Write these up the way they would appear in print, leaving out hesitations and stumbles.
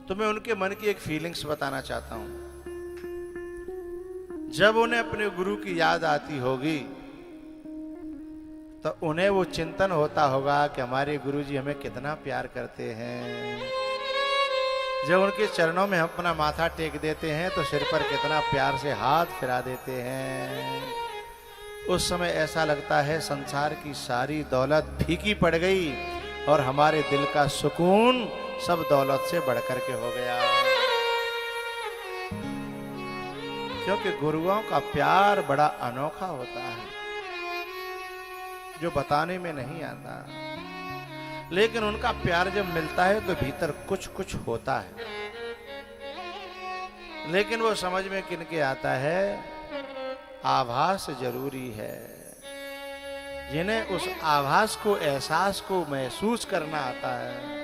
तो मैं उनके मन की एक फीलिंग्स बताना चाहता हूं। जब उन्हें अपने गुरु की याद आती होगी तो उन्हें वो चिंतन होता होगा कि हमारे गुरुजी हमें कितना प्यार करते हैं। जब उनके चरणों में हम अपना माथा टेक देते हैं तो सिर पर कितना प्यार से हाथ फिरा देते हैं। उस समय ऐसा लगता है संसार की सारी दौलत फीकी पड़ गई और हमारे दिल का सुकून सब दौलत से बढ़कर के हो गया। क्योंकि गुरुओं का प्यार बड़ा अनोखा होता है जो बताने में नहीं आता, लेकिन उनका प्यार जब मिलता है तो भीतर कुछ कुछ होता है। लेकिन वो समझ में किनके आता है? आभास जरूरी है। जिन्हें उस आभास को, एहसास को महसूस करना आता है,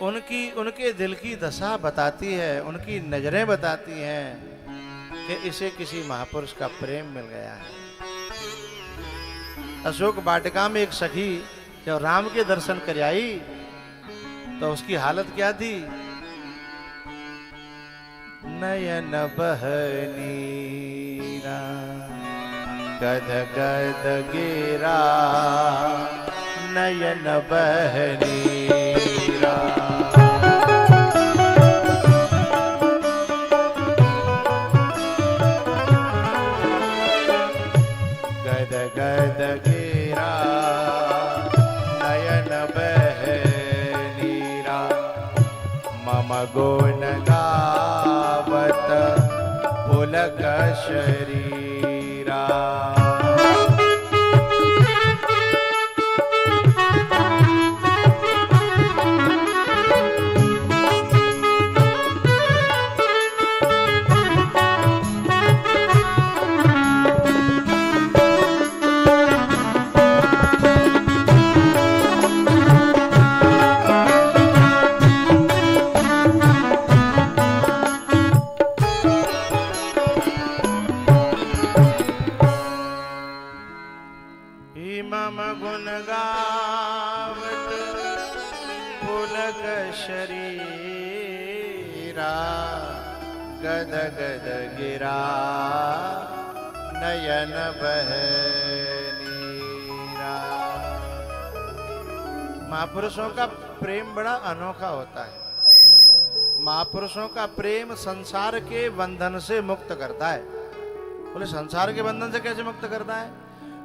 उनके दिल की दशा बताती है, उनकी नजरें बताती हैं कि इसे किसी महापुरुष का प्रेम मिल गया है। अशोक वाटिका में एक सखी जब राम के दर्शन कर आई तो उसकी हालत क्या थी? नयन बहनीरा गद गद गिरा, नयन बहनीरा। गद गद गिरा नयन बहनीरा, मम गुण गावत पुलक शरीरा। मम गुण गावत पुलक शरीरा, गद गद गिरा नयन बहनीरा। महापुरुषों का प्रेम बड़ा अनोखा होता है। महापुरुषों का प्रेम संसार के बंधन से मुक्त करता है। बोले संसार के बंधन से कैसे मुक्त करता है?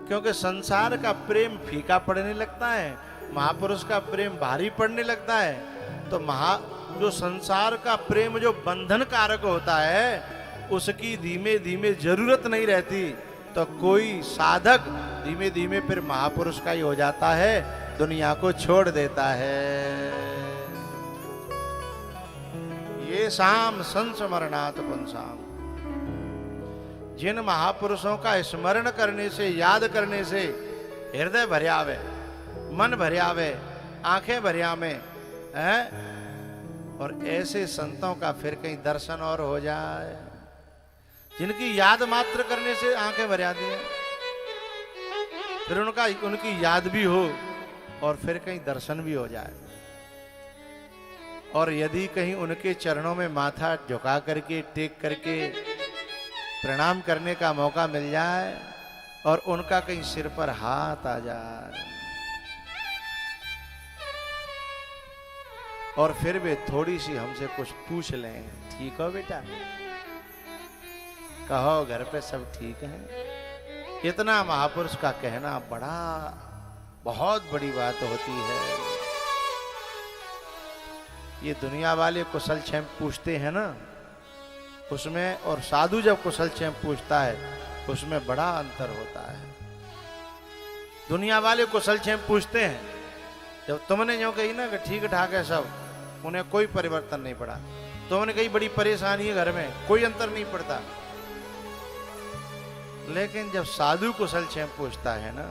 क्योंकि संसार का प्रेम फीका पड़ने लगता है, महापुरुष का प्रेम भारी पड़ने लगता है। तो जो संसार का प्रेम जो बंधन कारक होता है उसकी धीमे धीमे जरूरत नहीं रहती, तो कोई साधक धीमे धीमे फिर महापुरुष का ही हो जाता है, दुनिया को छोड़ देता है। ये शाम संस्मरणात् पुंसाम। जिन महापुरुषों का स्मरण करने से, याद करने से हृदय भरियावे, मन भरियावे, आंखें भरियावे हैं, और ऐसे संतों का फिर कहीं दर्शन और हो जाए, जिनकी याद मात्र करने से आंखें भरियाती हैं, फिर उनकी याद भी हो और फिर कहीं दर्शन भी हो जाए। और यदि कहीं उनके चरणों में माथा झुका करके, टेक करके प्रणाम करने का मौका मिल जाए और उनका कहीं सिर पर हाथ आ जाए और फिर वे थोड़ी सी हमसे कुछ पूछ लें, ठीक हो बेटा, कहो घर पे सब ठीक है, इतना महापुरुष का कहना बहुत बड़ी बात होती है। ये दुनिया वाले कुशल क्षेम पूछते हैं ना, उसमें और साधु जब कुशल क्षेम पूछता है उसमें बड़ा अंतर होता है। दुनिया वाले कुशल क्षेम पूछते हैं, जब तुमने जो कही ना कि ठीक ठाक है सब, उन्हें कोई परिवर्तन नहीं पड़ा। तुमने कही बड़ी परेशानी है घर में, कोई अंतर नहीं पड़ता। लेकिन जब साधु कुशल क्षेम पूछता है ना,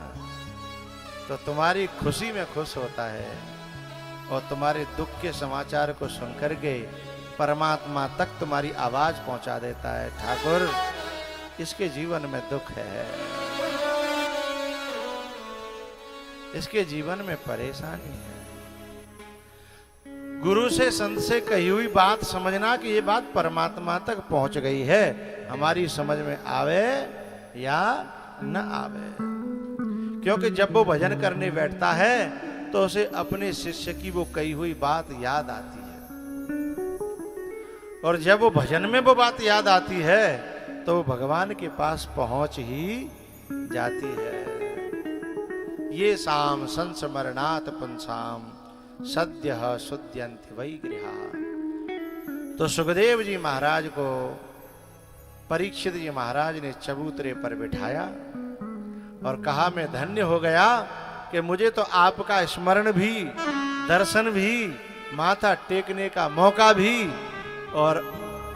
तो तुम्हारी खुशी में खुश होता है और तुम्हारे दुख के समाचार को सुनकर के परमात्मा तक तुम्हारी आवाज पहुंचा देता है, ठाकुर इसके जीवन में दुख है। इसके जीवन में परेशानी है। गुरु से संत से कही हुई बात समझना कि ये बात परमात्मा तक पहुंच गई है, हमारी समझ में आवे या न आवे। क्योंकि जब वो भजन करने बैठता है तो उसे अपने शिष्य की वो कही हुई बात याद आती है, और जब वो भजन में वो बात याद आती है तो वो भगवान के पास पहुंच ही जाती है। ये शाम संस्मरणात् पुंसाम सद्य शुद्ध्यन्ति वै गृहा। तो सुखदेव जी महाराज को परीक्षित जी महाराज ने चबूतरे पर बिठाया और कहा, मैं धन्य हो गया कि मुझे तो आपका स्मरण भी, दर्शन भी, माथा टेकने का मौका भी, और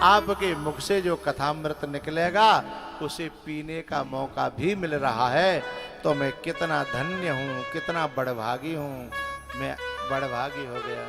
आपके मुख से जो कथामृत निकलेगा उसे पीने का मौका भी मिल रहा है। तो मैं कितना धन्य हूँ, कितना बड़भागी हूँ, मैं बड़भागी हो गया।